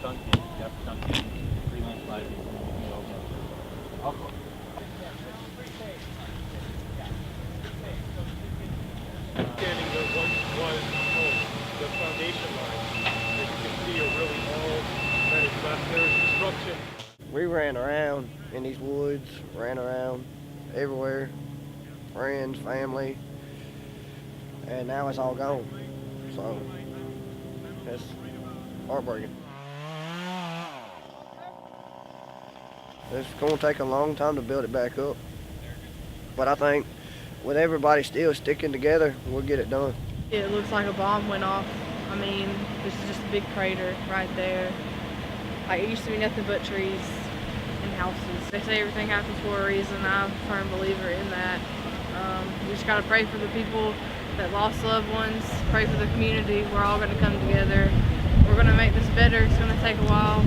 sunk in. You have to sunk in 3 landslide before you can go up. Standing where once was home, the foundation line, as you can see, are really all that is left. There is destruction. We ran around in these woods, ran around everywhere, friends, family, and now it's all gone. So it's heartbreaking. It's going to take a long time to build it back up, but I think with everybody still sticking together, we'll get it done. It looks like a bomb went off. I mean, this is just a big crater right there. Like, it used to be nothing but trees and houses. They say everything happens for a reason. I'm a firm believer in that. We just gotta pray for the people that lost loved ones, pray for the community. We're all gonna come together. We're gonna make this better. It's gonna take a while.